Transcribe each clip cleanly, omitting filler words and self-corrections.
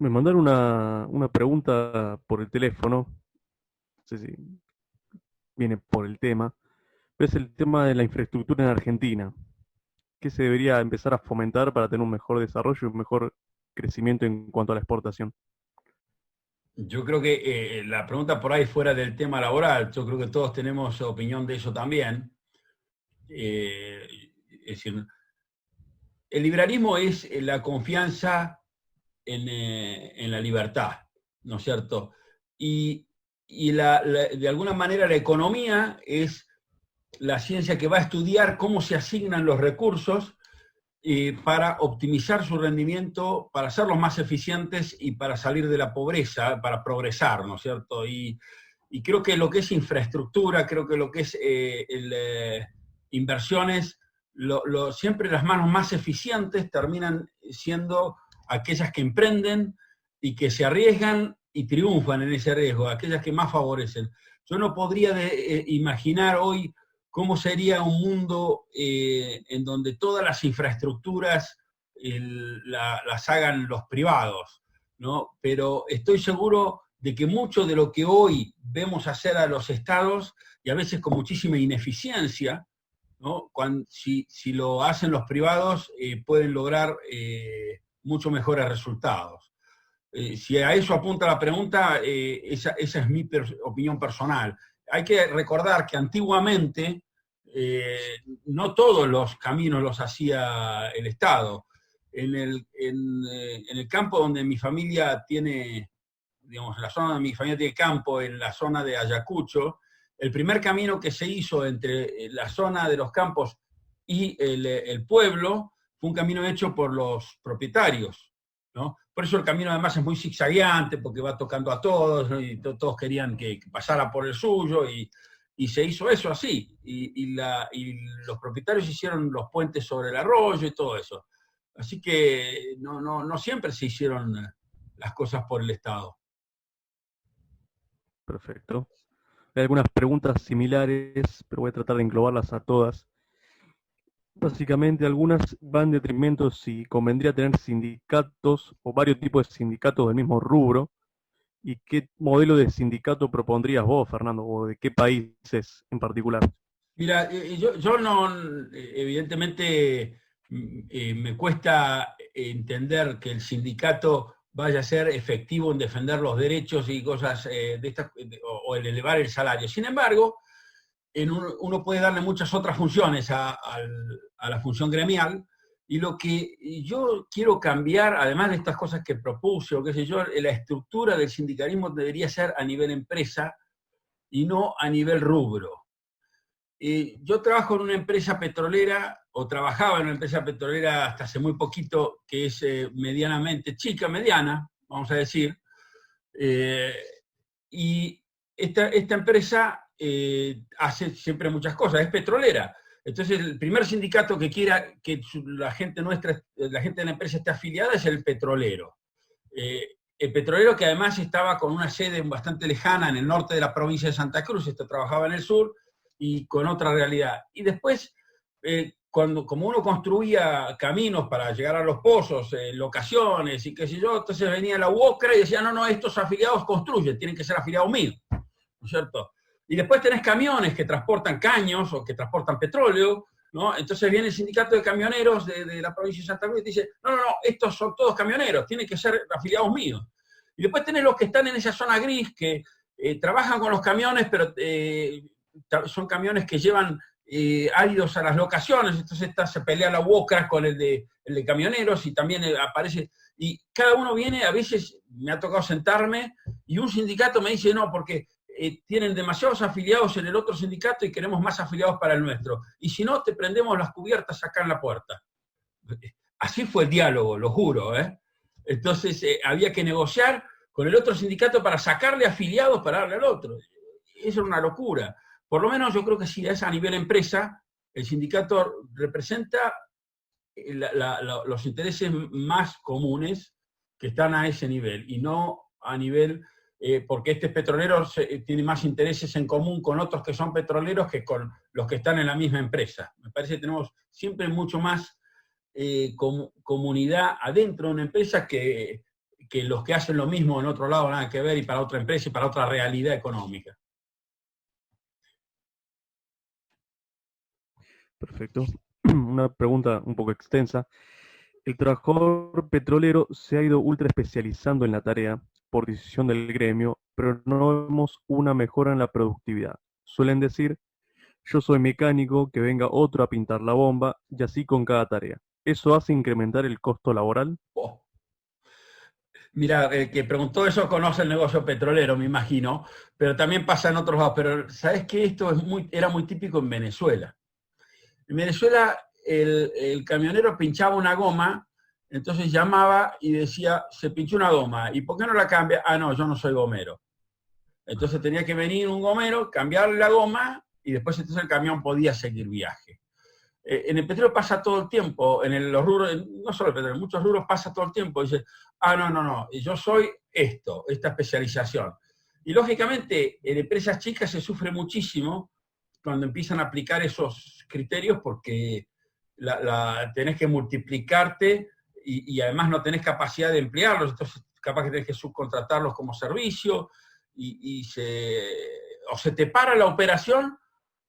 Me mandaron una pregunta por el teléfono, no sé si viene por el tema, pero es el tema de la infraestructura en Argentina. ¿Qué se debería empezar a fomentar para tener un mejor desarrollo y un mejor crecimiento en cuanto a la exportación? Yo creo que la pregunta por ahí fuera del tema laboral, yo creo que todos tenemos opinión de eso también. Eh, es decir, el liberalismo es la confianza en la libertad, ¿no es cierto? Y, de alguna manera la economía es la ciencia que va a estudiar cómo se asignan los recursos para optimizar su rendimiento, para hacerlos más eficientes y para salir de la pobreza, para progresar, ¿no es cierto? Y creo que lo que es infraestructura, creo que lo que es inversiones, siempre las manos más eficientes terminan siendo aquellas que emprenden y que se arriesgan y triunfan en ese riesgo, aquellas que más favorecen. Yo no podría imaginar hoy cómo sería un mundo en donde todas las infraestructuras las hagan los privados, ¿no? Pero estoy seguro de que mucho de lo que hoy vemos hacer a los estados, y a veces con muchísima ineficiencia, ¿no? Si lo hacen los privados, pueden lograr mucho mejores resultados. Si a eso apunta la pregunta, esa es mi opinión personal. Hay que recordar que antiguamente no todos los caminos los hacía el Estado. En el campo donde mi familia tiene, digamos, la zona donde mi familia tiene campo, en la zona de Ayacucho, el primer camino que se hizo entre la zona de los campos y el pueblo fue un camino hecho por los propietarios, ¿no? Por eso el camino además es muy zigzagueante, porque va tocando a todos, ¿no? Y todos querían que pasara por el suyo, y se hizo eso así. Y los propietarios hicieron los puentes sobre el arroyo y todo eso. Así que no siempre se hicieron las cosas por el Estado. Perfecto. Hay algunas preguntas similares, pero voy a tratar de englobarlas a todas. Básicamente, algunas van en detrimento si convendría tener sindicatos o varios tipos de sindicatos del mismo rubro. ¿Y qué modelo de sindicato propondrías vos, Fernando, o de qué países en particular? Mira, yo no, evidentemente me cuesta entender que el sindicato vaya a ser efectivo en defender los derechos y cosas de estas, o en elevar el salario. Sin embargo, uno puede darle muchas otras funciones a la función gremial, y lo que yo quiero cambiar, además de estas cosas que propuse, o qué sé yo, la estructura del sindicalismo debería ser a nivel empresa y no a nivel rubro. Yo trabajo en una empresa petrolera, o trabajaba en una empresa petrolera hasta hace muy poquito, que es medianamente chica, mediana, vamos a decir, eh, y esta empresa hace siempre muchas cosas, es petrolera. Entonces, el primer sindicato que quiera que la gente nuestra, la gente de la empresa esté afiliada es el petrolero. El petrolero, que además estaba con una sede bastante lejana en el norte de la provincia de Santa Cruz, esto trabajaba en el sur y con otra realidad. Y después, como uno construía caminos para llegar a los pozos, locaciones y qué sé yo, entonces venía la UOCRA y decía, no, estos afiliados construyen, tienen que ser afiliados míos, ¿no es cierto? Y después tenés camiones que transportan caños o que transportan petróleo, ¿no? Entonces viene el sindicato de camioneros de la provincia de Santa Cruz y dice, no, estos son todos camioneros, tienen que ser afiliados míos. Y después tenés los que están en esa zona gris, que trabajan con los camiones, pero son camiones que llevan áridos a las locaciones, entonces se pelea la UOCRA con el de camioneros, y también aparece, y cada uno viene, a veces me ha tocado sentarme, y un sindicato me dice, no, porque tienen demasiados afiliados en el otro sindicato y queremos más afiliados para el nuestro. Y si no, te prendemos las cubiertas acá en la puerta. Así fue el diálogo, lo juro, ¿eh? Entonces había que negociar con el otro sindicato para sacarle afiliados para darle al otro. Eso era una locura. Por lo menos yo creo que si es a nivel empresa, el sindicato representa los intereses más comunes que están a ese nivel, y no a nivel, porque este petrolero tiene más intereses en común con otros que son petroleros que con los que están en la misma empresa. Me parece que tenemos siempre mucho más comunidad adentro de una empresa que los que hacen lo mismo en otro lado nada que ver y para otra empresa y para otra realidad económica. Perfecto. Una pregunta un poco extensa. El trabajador petrolero se ha ido ultra especializando en la tarea por decisión del gremio, pero no vemos una mejora en la productividad. Suelen decir, yo soy mecánico, que venga otro a pintar la bomba, y así con cada tarea. ¿Eso hace incrementar el costo laboral? Oh. Mira, el que preguntó eso conoce el negocio petrolero, me imagino, pero también pasa en otros lados. Pero ¿sabes qué? Esto era muy típico en Venezuela. En Venezuela el camionero pinchaba una goma, entonces llamaba y decía, se pinchó una goma, ¿y por qué no la cambia? Ah, no, yo no soy gomero. Entonces tenía que venir un gomero, cambiarle la goma y después entonces el camión podía seguir viaje. En el petróleo pasa todo el tiempo, los rubros, no solo el petróleo, en muchos rubros pasa todo el tiempo. Dice, ah, no, yo soy esta especialización. Y lógicamente en empresas chicas se sufre muchísimo cuando empiezan a aplicar esos criterios porque tenés que multiplicarte y además no tenés capacidad de emplearlos, entonces capaz que tenés que subcontratarlos como servicio o se te para la operación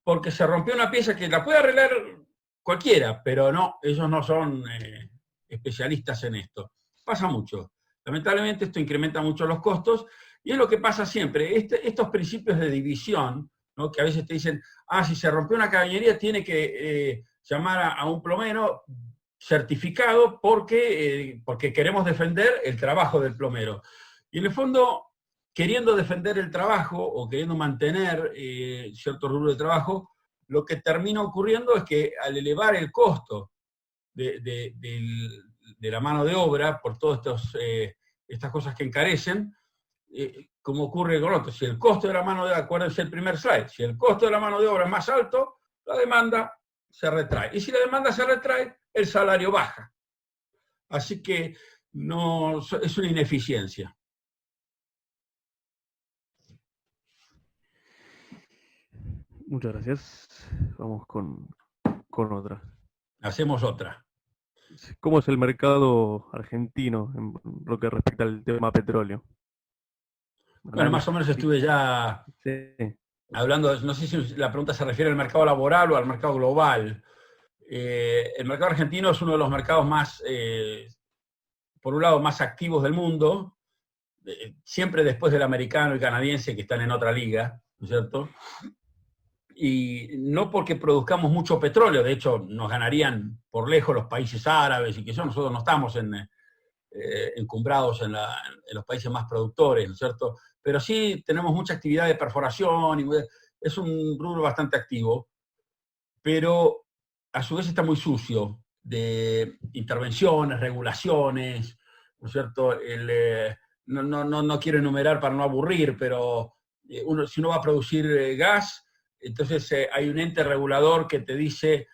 porque se rompió una pieza que la puede arreglar cualquiera, pero no, ellos no son especialistas en esto. Pasa mucho. Lamentablemente esto incrementa mucho los costos y es lo que pasa siempre. Estos principios de división, ¿no? Que a veces te dicen, si se rompió una caballería tiene que llamar a un plomero certificado porque queremos defender el trabajo del plomero. Y en el fondo, queriendo defender el trabajo o queriendo mantener cierto rubro de trabajo, lo que termina ocurriendo es que al elevar el costo de la mano de obra por todas estas cosas que encarecen, como ocurre con otros, si el costo de la mano de obra, acuérdense el primer slide, si el costo de la mano de obra es más alto, la demanda se retrae. Y si la demanda se retrae, el salario baja. Así que no, es una ineficiencia. Muchas gracias. Vamos con otra. Hacemos otra. ¿Cómo es el mercado argentino en lo que respecta al tema petróleo? Bueno, más o menos estuve ya hablando, no sé si la pregunta se refiere al mercado laboral o al mercado global. El mercado argentino es uno de los mercados más, por un lado, más activos del mundo, siempre después del americano y canadiense que están en otra liga, ¿no es cierto? Y no porque produzcamos mucho petróleo, de hecho nos ganarían por lejos los países árabes y que eso, nosotros no estamos encumbrados en los países más productores, ¿no es cierto? Pero sí tenemos mucha actividad de perforación, y es un rubro bastante activo, pero a su vez está muy sucio de intervenciones, regulaciones, ¿no es cierto? No quiero enumerar para no aburrir, pero si uno va a producir gas, entonces hay un ente regulador que te dice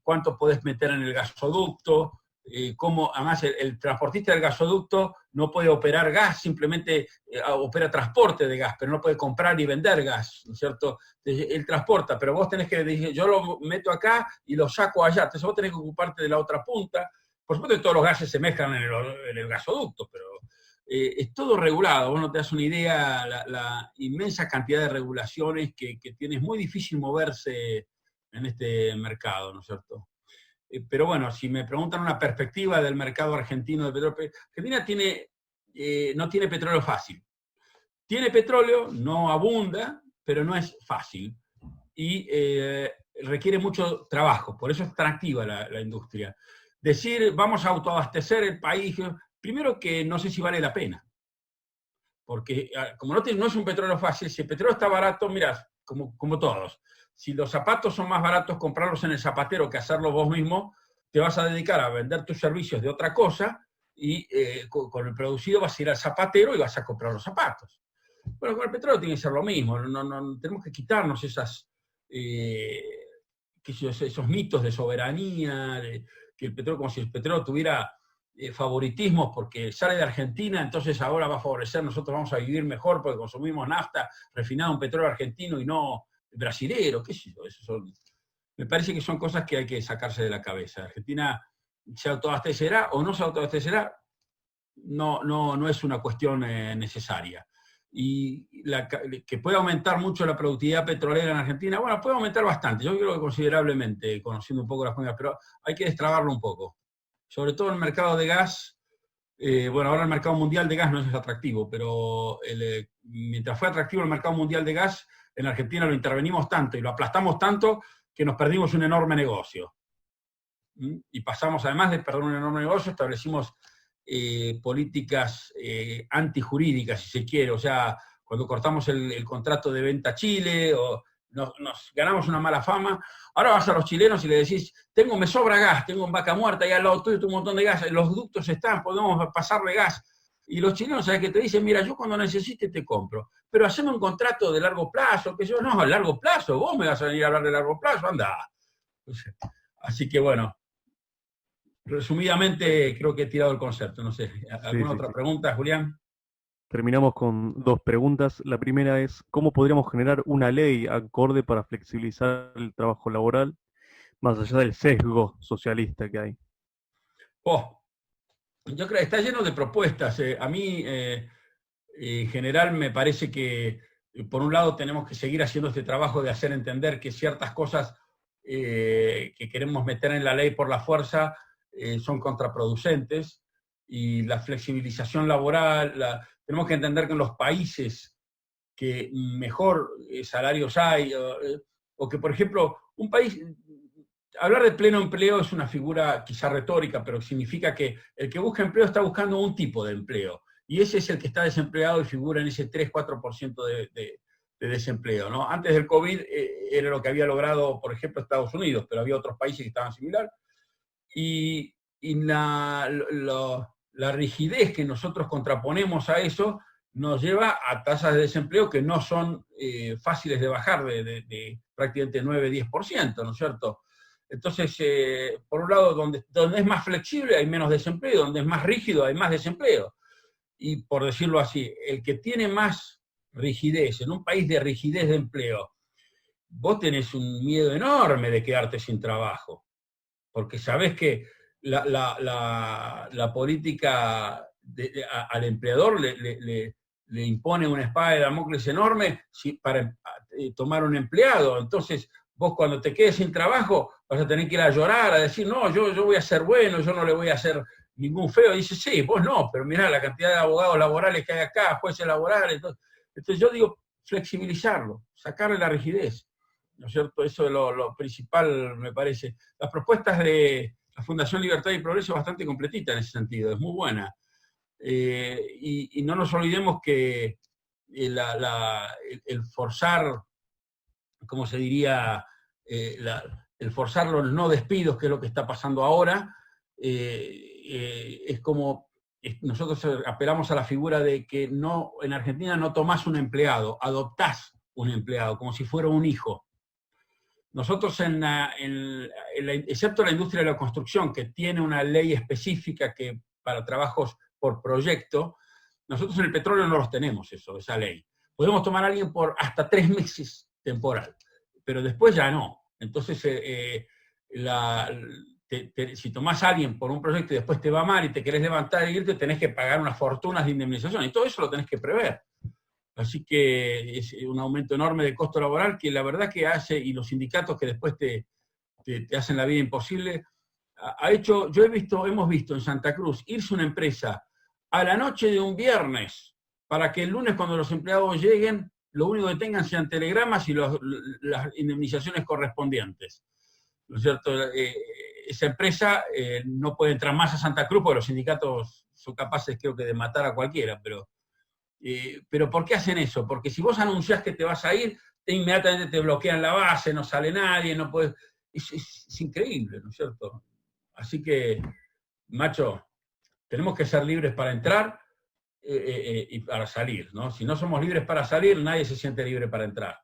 cuánto podés meter en el gasoducto, cómo, además el transportista del gasoducto no puede operar gas, simplemente opera transporte de gas, pero no puede comprar y vender gas, ¿no es cierto? Entonces, él transporta, pero vos tenés que decir, yo lo meto acá y lo saco allá, entonces vos tenés que ocuparte de la otra punta. Por supuesto que todos los gases se mezclan en el gasoducto, pero es todo regulado. Vos no te das una idea la inmensa cantidad de regulaciones que tiene. Es muy difícil moverse en este mercado, ¿no es cierto? Pero bueno, si me preguntan una perspectiva del mercado argentino de petróleo, Argentina no tiene petróleo fácil. Tiene petróleo, no abunda, pero no es fácil. Y requiere mucho trabajo, por eso es tan activa la industria. Decir, vamos a autoabastecer el país, primero que no sé si vale la pena. Porque como no es un petróleo fácil, si el petróleo está barato, mirá, como todos. Si los zapatos son más baratos comprarlos en el zapatero que hacerlo vos mismo, te vas a dedicar a vender tus servicios de otra cosa y con el producido vas a ir al zapatero y vas a comprar los zapatos. Bueno, con el petróleo tiene que ser lo mismo. No tenemos que quitarnos esos mitos de soberanía, que el petróleo, como si el petróleo tuviera favoritismos porque sale de Argentina, entonces ahora va a favorecer, nosotros vamos a vivir mejor porque consumimos nafta refinada, un petróleo argentino y no brasilero, qué sé yo. Me parece que son cosas que hay que sacarse de la cabeza. Argentina se autoabastecerá o no se autoabastecerá, no es una cuestión necesaria. Y que puede aumentar mucho la productividad petrolera en Argentina, bueno, puede aumentar bastante, yo creo que considerablemente, conociendo un poco las cuencas, pero hay que destrabarlo un poco. Sobre todo en el mercado de gas, bueno, ahora el mercado mundial de gas no es atractivo, pero mientras fue atractivo el mercado mundial de gas, en Argentina lo intervenimos tanto y lo aplastamos tanto que nos perdimos un enorme negocio. Y pasamos, además de perder un enorme negocio, establecimos políticas antijurídicas, si se quiere. O sea, cuando cortamos el contrato de venta a Chile, o nos ganamos una mala fama, ahora vas a los chilenos y le decís, me sobra gas, tengo un Vaca Muerta ahí al lado tuyo, tengo un montón de gas, los ductos están, podemos pasarle gas. Y los chilenos, ¿sabes qué te dicen? Mira, yo cuando necesite te compro, pero haceme un contrato de largo plazo, que yo, no, a largo plazo, vos me vas a venir a hablar de largo plazo, anda. Así que bueno, resumidamente creo que he tirado el concepto, no sé. ¿Alguna otra pregunta, Julián? Terminamos con dos preguntas. La primera es, ¿cómo podríamos generar una ley acorde para flexibilizar el trabajo laboral, más allá del sesgo socialista que hay? Yo creo que está lleno de propuestas. A mí, en general, me parece que, por un lado, tenemos que seguir haciendo este trabajo de hacer entender que ciertas cosas que queremos meter en la ley por la fuerza son contraproducentes, y la flexibilización laboral, tenemos que entender que en los países que mejor salarios hay, o que, por ejemplo, un país, hablar de pleno empleo es una figura quizá retórica, pero significa que el que busca empleo está buscando un tipo de empleo, y ese es el que está desempleado y figura en ese 3-4% de desempleo, ¿no? Antes del COVID era lo que había logrado, por ejemplo, Estados Unidos, pero había otros países que estaban similar. Y la rigidez que nosotros contraponemos a eso nos lleva a tasas de desempleo que no son fáciles de bajar de prácticamente 9-10%, ¿no es cierto? Entonces, por un lado, donde es más flexible hay menos desempleo, donde es más rígido hay más desempleo. Y por decirlo así, el que tiene más rigidez, en un país de rigidez de empleo, vos tenés un miedo enorme de quedarte sin trabajo, porque sabés que la política al empleador le impone una espada de Damocles enorme para tomar un empleado. Entonces, vos cuando te quedes sin trabajo vas a tener que ir a llorar, a decir, no, yo voy a ser bueno, yo no le voy a hacer ningún feo. Y dice, sí, vos no, pero mirá la cantidad de abogados laborales que hay acá, jueces laborales. Entonces yo digo, flexibilizarlo, sacarle la rigidez, ¿no es cierto? Eso es lo principal, me parece. Las propuestas de la Fundación Libertad y Progreso es bastante completita en ese sentido, es muy buena. Y no nos olvidemos que el forzar, ¿cómo se diría? El forzar los no despidos, que es lo que está pasando ahora, es como nosotros apelamos a la figura de que no, en Argentina no tomás un empleado, adoptás un empleado, como si fuera un hijo. Nosotros, excepto la industria de la construcción, que tiene una ley específica que para trabajos por proyecto, nosotros en el petróleo no los tenemos esa ley. Podemos tomar a alguien por hasta 3 meses temporal, pero después ya no. Entonces, si tomás a alguien por un proyecto y después te va mal y te querés levantar e irte, tenés que pagar unas fortunas de indemnización, y todo eso lo tenés que prever. Así que es un aumento enorme de costo laboral que la verdad que hace, y los sindicatos que después te hacen la vida imposible, hemos visto en Santa Cruz irse una empresa a la noche de un viernes para que el lunes, cuando los empleados lleguen, lo único que tengan sean telegramas y las indemnizaciones correspondientes, ¿no es cierto? Esa empresa no puede entrar más a Santa Cruz porque los sindicatos son capaces, creo que, de matar a cualquiera, pero ¿por qué hacen eso? Porque si vos anunciás que te vas a ir, inmediatamente te bloquean la base, no sale nadie, no puedes. Es increíble, ¿no es cierto? Así que, macho, tenemos que ser libres para entrar y para salir, ¿no? Si no somos libres para salir, nadie se siente libre para entrar.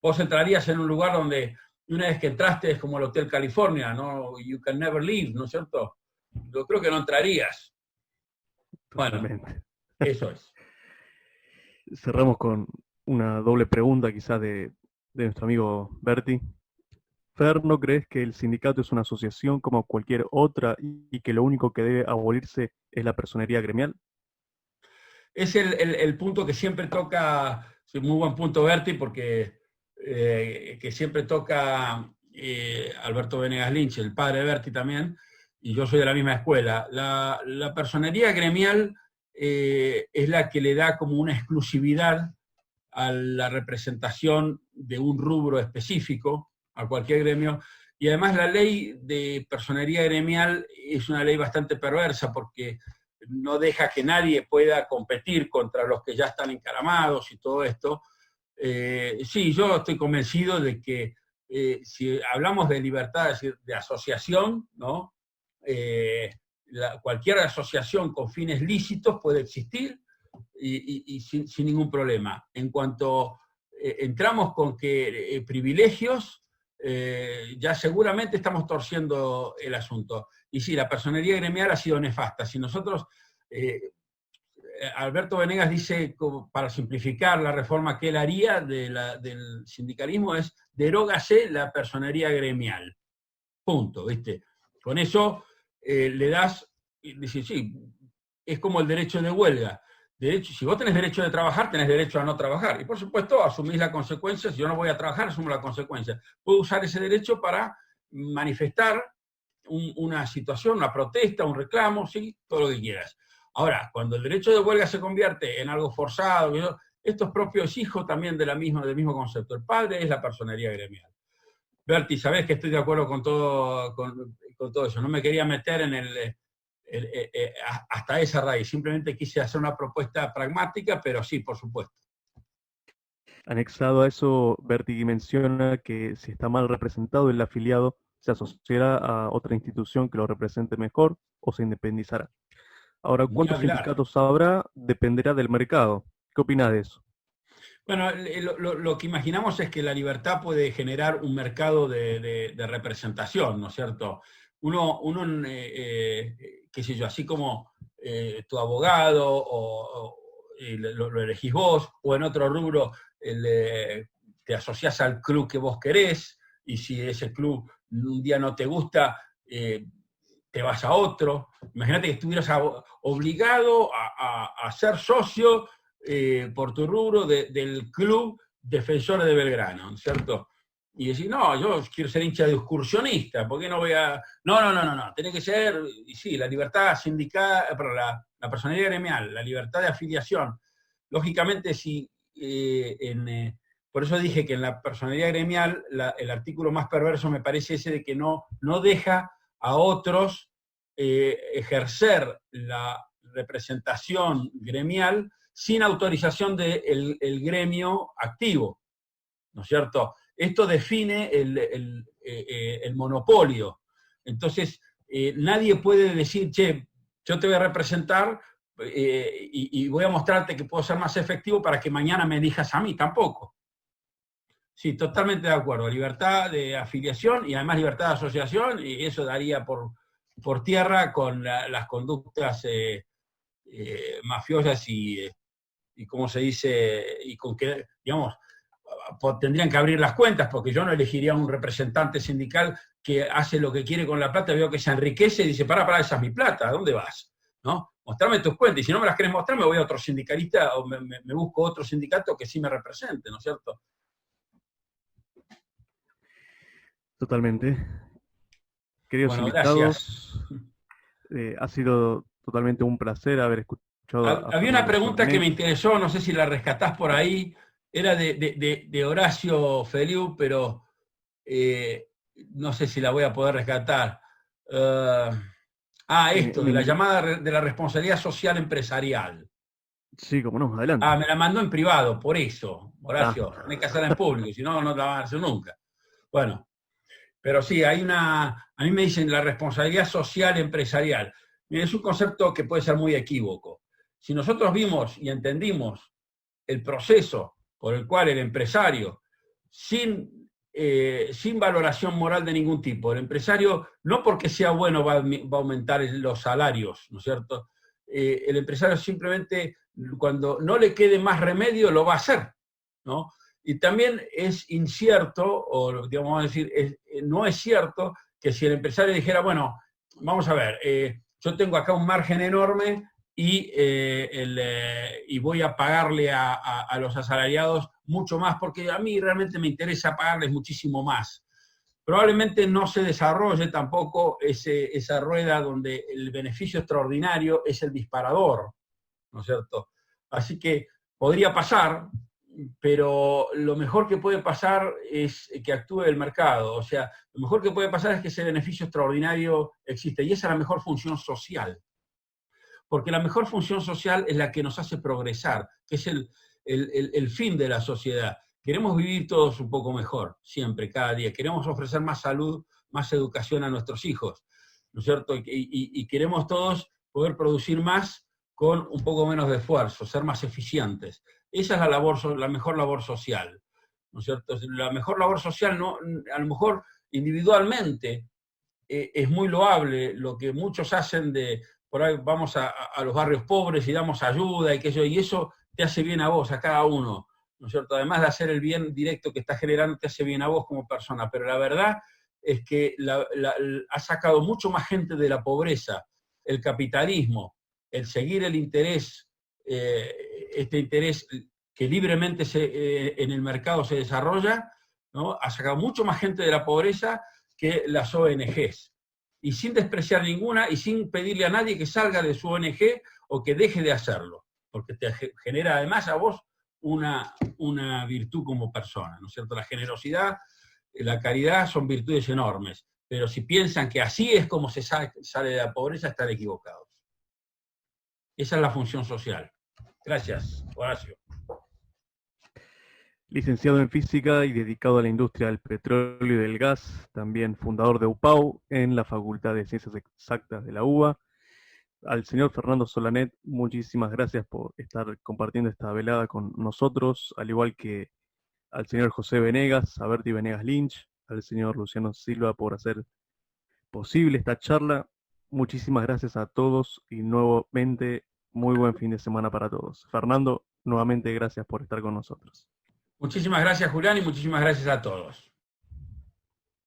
Vos entrarías en un lugar donde una vez que entraste es como el Hotel California, ¿no? You can never leave, ¿no es cierto? Yo creo que no entrarías. Totalmente. Bueno, eso es. Cerramos con una doble pregunta quizás de nuestro amigo Berti. Fer, ¿no crees que el sindicato es una asociación como cualquier otra y que lo único que debe abolirse es la personería gremial? es el punto que siempre toca, es un muy buen punto, Berti, porque que siempre toca Alberto Venegas Lynch, el padre de Berti también, y yo soy de la misma escuela. La personería gremial es la que le da como una exclusividad a la representación de un rubro específico, a cualquier gremio, y además la ley de personería gremial es una ley bastante perversa porque no deja que nadie pueda competir contra los que ya están encaramados y todo esto. Sí, yo estoy convencido de que si hablamos de libertad de asociación, ¿no? Cualquier asociación con fines lícitos puede existir y sin ningún problema. En cuanto entramos con que privilegios, ya seguramente estamos torciendo el asunto. Y sí, la personería gremial ha sido nefasta. Si nosotros, Alberto Venegas dice, para simplificar la reforma que él haría del sindicalismo, es derógase la personería gremial. Punto, ¿viste? Con eso le das, dice, sí, es como el derecho de huelga. Derecho, si vos tenés derecho de trabajar, tenés derecho a no trabajar. Y por supuesto, asumís la consecuencia. Si yo no voy a trabajar, asumo la consecuencia. Puedo usar ese derecho para manifestar una situación, una protesta, un reclamo, sí, todo lo que quieras. Ahora, cuando el derecho de huelga se convierte en algo forzado, esto es propio, es hijo también del mismo concepto. El padre es la personería gremial. Berti, sabés que estoy de acuerdo con todo eso. No me quería meter en hasta esa raíz. Simplemente quise hacer una propuesta pragmática, pero sí, por supuesto. Anexado a eso, Berti menciona que si está mal representado el afiliado, se asociará a otra institución que lo represente mejor o se independizará. Ahora, Ni ¿cuántos hablar. sindicatos habrá? Dependerá del mercado. ¿Qué opinas de eso? Bueno, lo que imaginamos es que la libertad puede generar un mercado de representación, ¿no es cierto? Uno qué sé yo, así como tu abogado lo elegís vos, o en otro rubro te asociás al club que vos querés, y si ese club un día no te gusta, te vas a otro. Imagínate que estuvieras obligado a ser socio por tu rubro del club Defensores de Belgrano, ¿no es cierto? Y decir, no, yo quiero ser hincha de excursionista, ¿por qué no voy a...? No, tiene que ser, y sí, la libertad sindical, pero la personalidad gremial, la libertad de afiliación. Lógicamente, si por eso dije que en la personalidad gremial el artículo más perverso me parece ese de que no deja a otros ejercer la representación gremial sin autorización del gremio activo, ¿no es cierto? Esto define el monopolio. Entonces, nadie puede decir, che, yo te voy a representar y voy a mostrarte que puedo ser más efectivo para que mañana me elijas a mí, tampoco. Sí, totalmente de acuerdo. Libertad de afiliación y además libertad de asociación, y eso daría por tierra con las conductas mafiosas y cómo se dice, y con que, digamos, tendrían que abrir las cuentas, porque yo no elegiría un representante sindical que hace lo que quiere con la plata, veo que se enriquece y dice, pará, esa es mi plata, ¿a dónde vas? ¿No? Mostrame tus cuentas, y si no me las querés mostrar, me voy a otro sindicalista o me busco otro sindicato que sí me represente, ¿no es cierto? Totalmente. Queridos Bueno, gracias. invitados, ha sido totalmente un placer haber escuchado a Había una Fernando pregunta que me Sornet. interesó, no sé si la rescatás por ahí, era de Horacio Feliu, pero no sé si la voy a poder rescatar. Esto, de la llamada de la responsabilidad social empresarial. Sí, como no, adelante. Me la mandó en privado, por eso, Horacio, tenés que hacerla en público, si no, no la van a hacer nunca. Bueno, pero sí, a mí me dicen la responsabilidad social empresarial. Es un concepto que puede ser muy equívoco. Si nosotros vimos y entendimos el proceso por el cual el empresario, sin valoración moral de ningún tipo, el empresario, no porque sea bueno va a aumentar los salarios, ¿no es cierto? El empresario simplemente, cuando no le quede más remedio, lo va a hacer, ¿no? Y también es incierto, o digamos, vamos a decir, no es cierto que si el empresario dijera, bueno, vamos a ver, yo tengo acá un margen enorme y voy a pagarle a los asalariados mucho más, porque a mí realmente me interesa pagarles muchísimo más. Probablemente no se desarrolle tampoco esa rueda donde el beneficio extraordinario es el disparador, ¿no es cierto? Así que podría pasar, pero lo mejor que puede pasar es que actúe el mercado. O sea, lo mejor que puede pasar es que ese beneficio extraordinario existe, y esa es la mejor función social. Porque la mejor función social es la que nos hace progresar, que es el fin de la sociedad. Queremos vivir todos un poco mejor, siempre, cada día. Queremos ofrecer más salud, más educación a nuestros hijos, ¿no es cierto? Y queremos todos poder producir más con un poco menos de esfuerzo, ser más eficientes. Esa es la mejor labor social, ¿no es cierto? La mejor labor social, no, a lo mejor individualmente, es muy loable lo que muchos hacen de, por ahí vamos a los barrios pobres y damos ayuda y eso te hace bien a vos, a cada uno, ¿no es cierto? Además de hacer el bien directo que estás generando, te hace bien a vos como persona, pero la verdad es que ha sacado mucho más gente de la pobreza, el capitalismo, el seguir el interés, este interés que libremente en el mercado se desarrolla, ¿no? Ha sacado mucho más gente de la pobreza que las ONGs. Y sin despreciar ninguna y sin pedirle a nadie que salga de su ONG o que deje de hacerlo, porque te genera además a vos una virtud como persona, ¿no es cierto? La generosidad, la caridad son virtudes enormes, pero si piensan que así es como se sale de la pobreza, están equivocados. Esa es la función social. Gracias, Horacio. Licenciado en Física y dedicado a la industria del petróleo y del gas, también fundador de UPAU en la Facultad de Ciencias Exactas de la UBA. Al señor Fernando Solanet, muchísimas gracias por estar compartiendo esta velada con nosotros, al igual que al señor José Venegas, a Berti Venegas Lynch, al señor Luciano Silva por hacer posible esta charla. Muchísimas gracias a todos y nuevamente muy buen fin de semana para todos. Fernando, nuevamente gracias por estar con nosotros. Muchísimas gracias, Julián, y muchísimas gracias a todos.